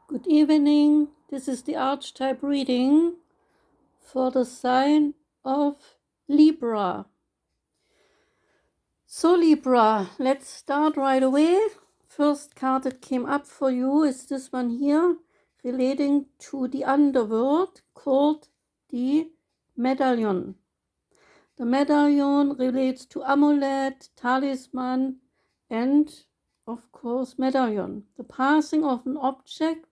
Good evening. This is the Archetype reading for the sign of Libra. So Libra, let's start right away. First card that came up for you is this one here, relating to the underworld, called the Medallion. The Medallion relates to amulet, talisman, and of course medallion. The passing of an object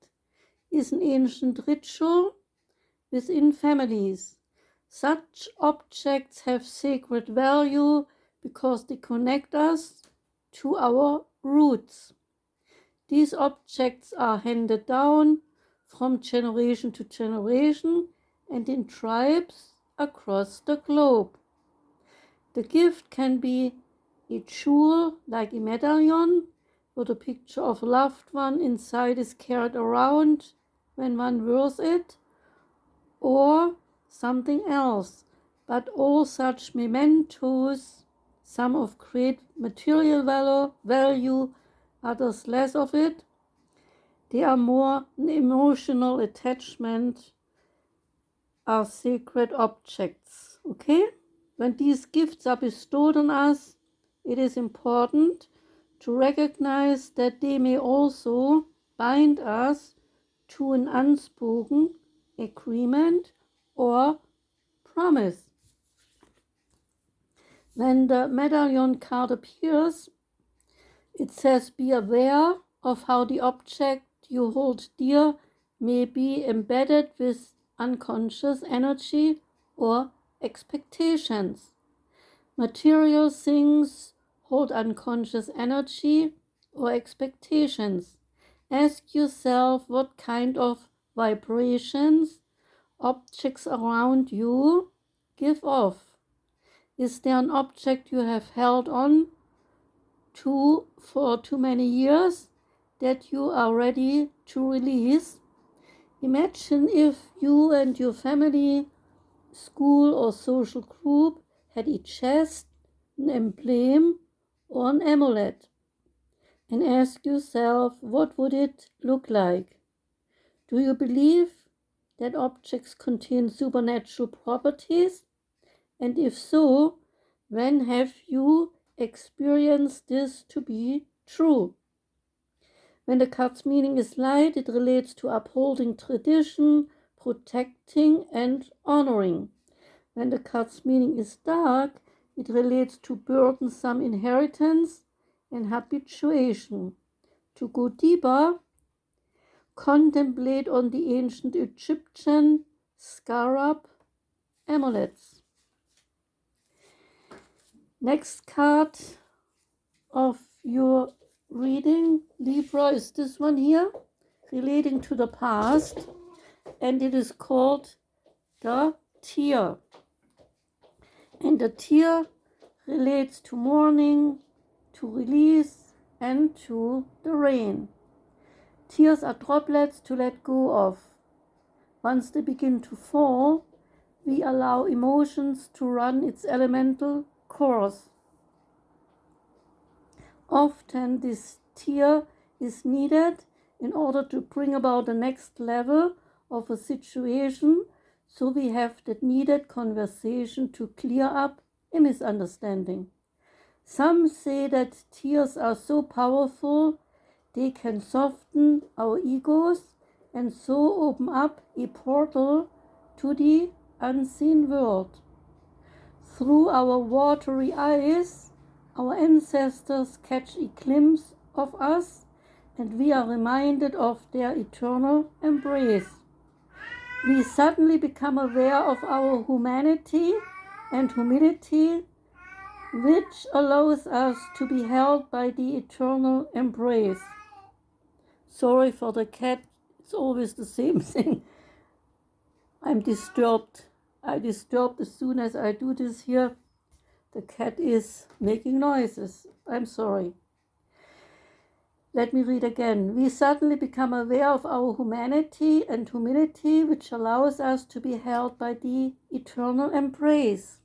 is an ancient ritual within families. Such objects have sacred value because they connect us to our roots. These objects are handed down from generation to generation and in tribes across the globe. The gift can be a jewel like a medallion, where the picture of a loved one inside is carried around when one wears it, or something else. But all such mementos, some of great material value, others less of it, they are more an emotional attachment, are sacred objects. Okay? When these gifts are bestowed on us, it is important to recognize that they may also bind us to an unspoken agreement or promise. When the medallion card appears, it says, be aware of how the object you hold dear may be embedded with unconscious energy or expectations. Material things hold unconscious energy or expectations. Ask yourself what kind of vibrations objects around you give off. Is there an object you have held on to for too many years that you are ready to release? Imagine if you and your family, school or social group had a chest, an emblem, or an amulet, and ask yourself, what would it look like? Do you believe that objects contain supernatural properties? And if so, when have you experienced this to be true? When the card's meaning is light, it relates to upholding tradition, protecting, and honoring. When the card's meaning is dark, it relates to burdensome inheritance and habituation. To go deeper, contemplate on the ancient Egyptian scarab amulets. Next card of your reading, Libra, is this one here, relating to the past, and it is called the tear. And the tear relates to mourning, to release, and to the rain. Tears are droplets to let go of. Once they begin to fall, we allow emotions to run its elemental course. Often this tear is needed in order to bring about the next level of a situation, so we have that needed conversation to clear up a misunderstanding. Some say that tears are so powerful they can soften our egos and so open up a portal to the unseen world. Through our watery eyes, our ancestors catch a glimpse of us, and we are reminded of their eternal embrace. We suddenly become aware of our humanity and humility, which allows us to be held by the eternal embrace. Sorry for the cat, it's always the same thing. I'm disturbed. I disturbed as soon as I do this here. The cat is making noises. I'm sorry. Let me read again. We suddenly become aware of our humanity and humility, which allows us to be held by the eternal embrace.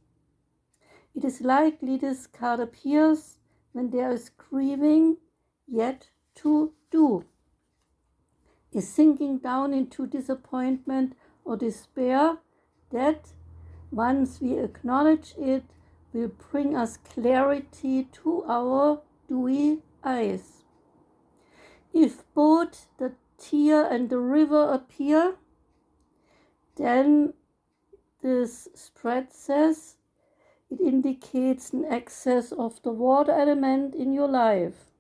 It is likely this card appears when there is grieving yet to do. is sinking down into disappointment or despair, that once we acknowledge it, will bring us clarity to our dewy eyes. If both the tear and the river appear, then this spread says it indicates an excess of the water element in your life.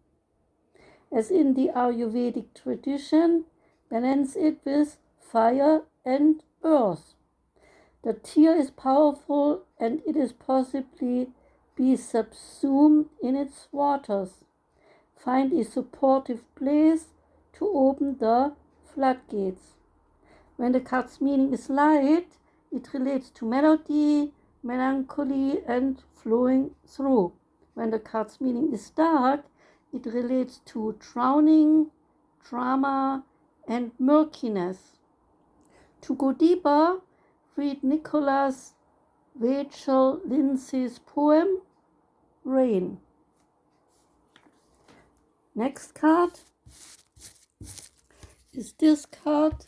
As in the Ayurvedic tradition, balance it with fire and earth. The tear is powerful and it is possibly be subsumed in its waters. Find a supportive place to open the floodgates. When the card's meaning is light, it relates to melody, melancholy, and flowing through. When the card's meaning is dark, it relates to drowning, drama, and murkiness. To go deeper, read Nicholas Rachel Lindsay's poem, Rain. Next card is this card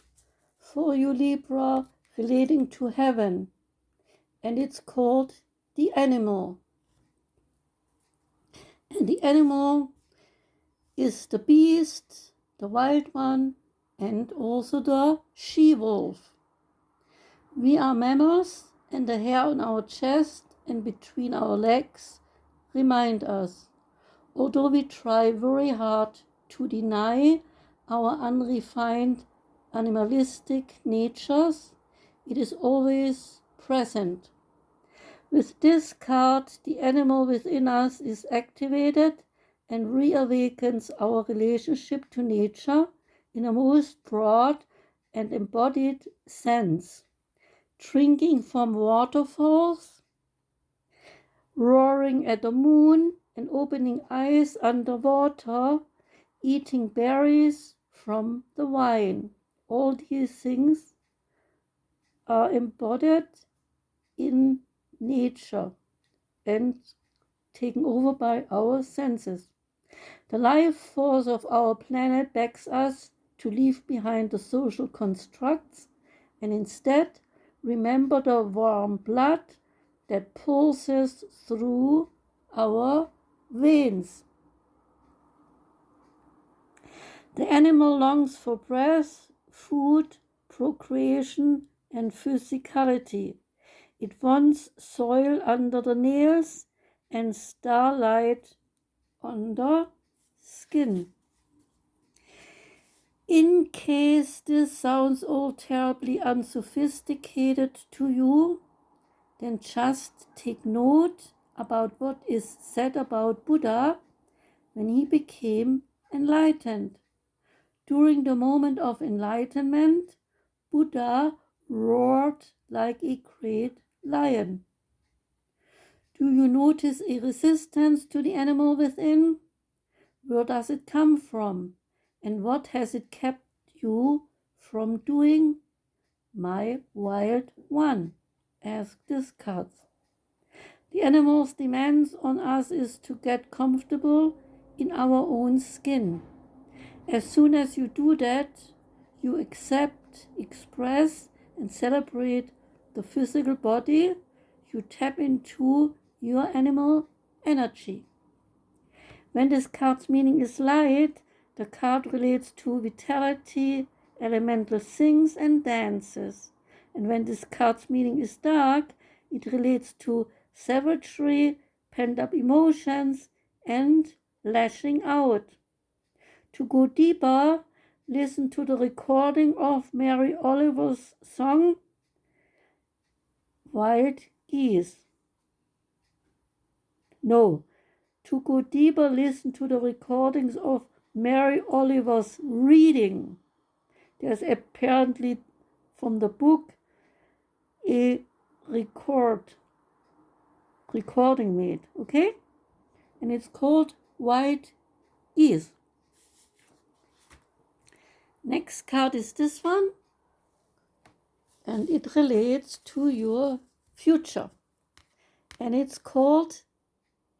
for you, Libra, relating to heaven, and it's called the animal. And the animal is the beast, the wild one, and also the she-wolf. We are mammals, and the hair on our chest and between our legs remind us. Although we try very hard to deny our unrefined animalistic natures, it is always present. With this card, the animal within us is activated and reawakens our relationship to nature in a most broad and embodied sense. Drinking from waterfalls, roaring at the moon, and opening eyes underwater, eating berries from the vine. All these things are embodied in nature and taken over by our senses. The life force of our planet begs us to leave behind the social constructs and instead remember the warm blood that pulses through our veins. The animal longs for breath, food, procreation, and physicality. It wants soil under the nails and starlight on the skin. In case this sounds all terribly unsophisticated to you, then just take note about what is said about Buddha when he became enlightened. During the moment of enlightenment, Buddha roared like a great lion. Do you notice a resistance to the animal within? Where does it come from? And what has it kept you from doing? My wild one, asked this cat. The animal's demands on us is to get comfortable in our own skin. As soon as you do that, you accept, express, and celebrate the physical body, you tap into your animal energy. When this card's meaning is light, the card relates to vitality, elemental things, and dances. And when this card's meaning is dark, it relates to savagery, pent-up emotions, and lashing out. To go deeper, listen to the recording of Mary Oliver's song, Wild Geese. No, to go deeper, listen to the recordings of Mary Oliver's reading. There's apparently from the book a recording made, okay? And it's called Wild Geese. Next card is this one, and it relates to your future. And it's called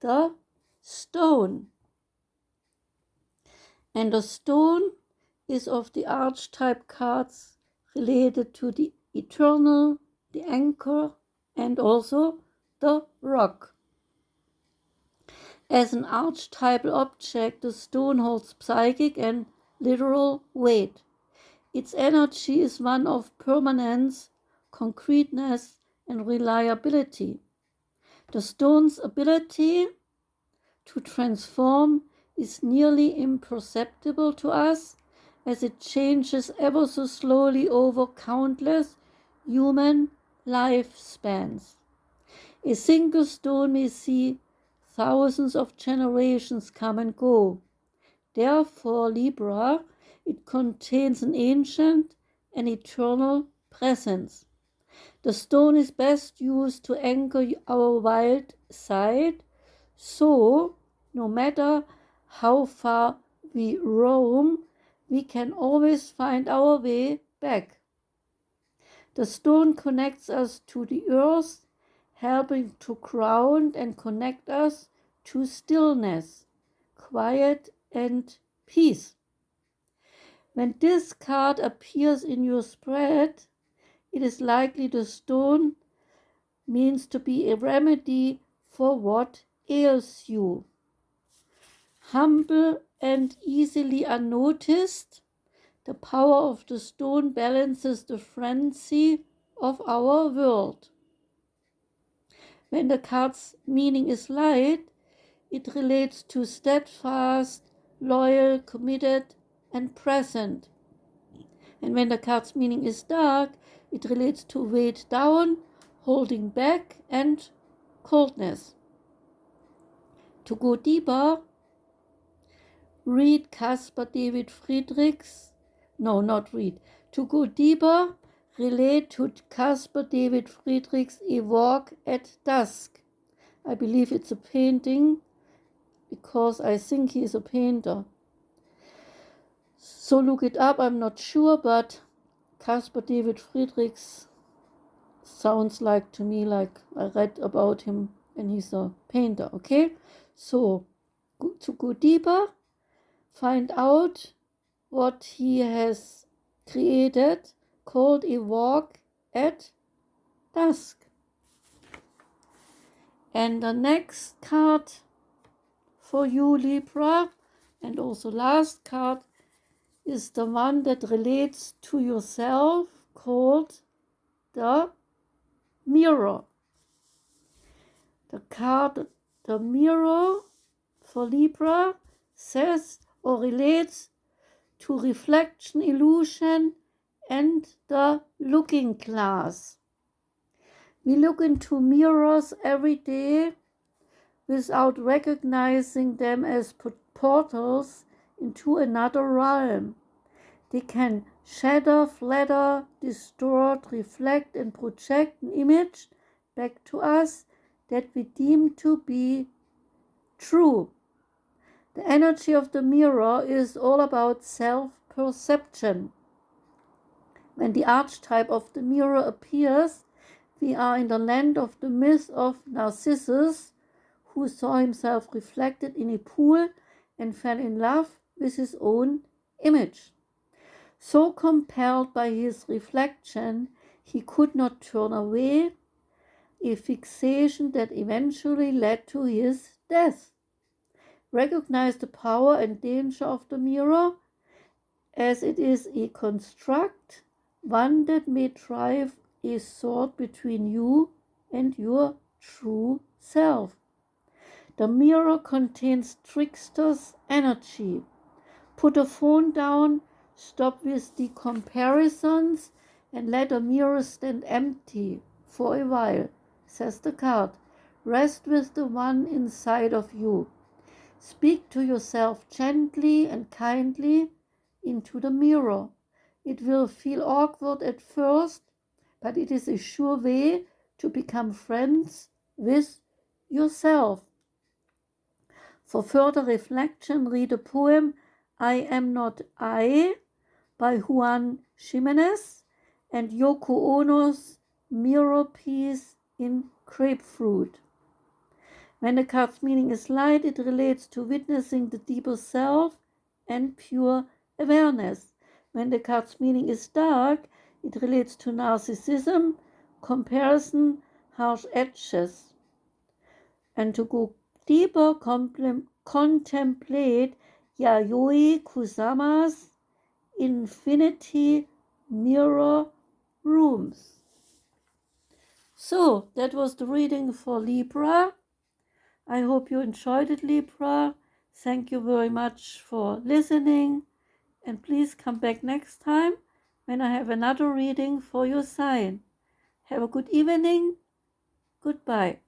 the stone. And the stone is of the archetype cards related to the eternal, the anchor, and also the rock. As an archetypal object, the stone holds psychic and literal weight. Its energy is one of permanence, concreteness, and reliability. The stone's ability to transform is nearly imperceptible to us, as it changes ever so slowly over countless human lifespans. A single stone may see thousands of generations come and go. Therefore, Libra, it contains an ancient and eternal presence. The stone is best used to anchor our wild side, so no matter how far we roam, we can always find our way back. The stone connects us to the earth, helping to ground and connect us to stillness, quiet, and peace. When this card appears in your spread, it is likely the stone means to be a remedy for what ails you. Humble and easily unnoticed, the power of the stone balances the frenzy of our world. When the card's meaning is light, it relates to steadfast, loyal, committed, and present. And when the card's meaning is dark, it relates to weighed down, holding back, and coldness. To go deeper, read Caspar David Friedrichs. No, not read. To go deeper, relate to Caspar David Friedrichs' A Walk at Dusk. I believe it's a painting because I think he is a painter. So look it up, I'm not sure, but Caspar David Friedrichs sounds like to me like I read about him and he's a painter, okay? So to go deeper, find out what he has created called A Walk at Dusk. And the next card for you, Libra, and also last card, is the one that relates to yourself, called the Mirror. The card, the Mirror, for Libra says or relates to reflection, illusion, and the looking glass. We look into mirrors every day without recognizing them as portals into another realm. They can shatter, flatter, distort, reflect, and project an image back to us that we deem to be true. The energy of the mirror is all about self-perception. When the archetype of the mirror appears, we are in the land of the myth of Narcissus, who saw himself reflected in a pool and fell in love with his own image. So compelled by his reflection, he could not turn away, a fixation that eventually led to his death. Recognize the power and danger of the mirror, as it is a construct, one that may drive a sword between you and your true self. The mirror contains trickster's energy. Put the phone down, stop with the comparisons, and let the mirror stand empty for a while, says the card. Rest with the one inside of you. Speak to yourself gently and kindly into the mirror. It will feel awkward at first, but it is a sure way to become friends with yourself. For further reflection, read the poem I Am Not I by Juan Jimenez and Yoko Ono's Mirror piece in Grapefruit. When the card's meaning is light, it relates to witnessing the deeper self and pure awareness. When the card's meaning is dark, it relates to narcissism, comparison, harsh edges. And to go deeper, contemplate Yayoi Kusama's Infinity Mirror Rooms. So, that was the reading for Libra. I hope you enjoyed it, Libra. Thank you very much for listening. And please come back next time when I have another reading for your sign. Have a good evening. Goodbye.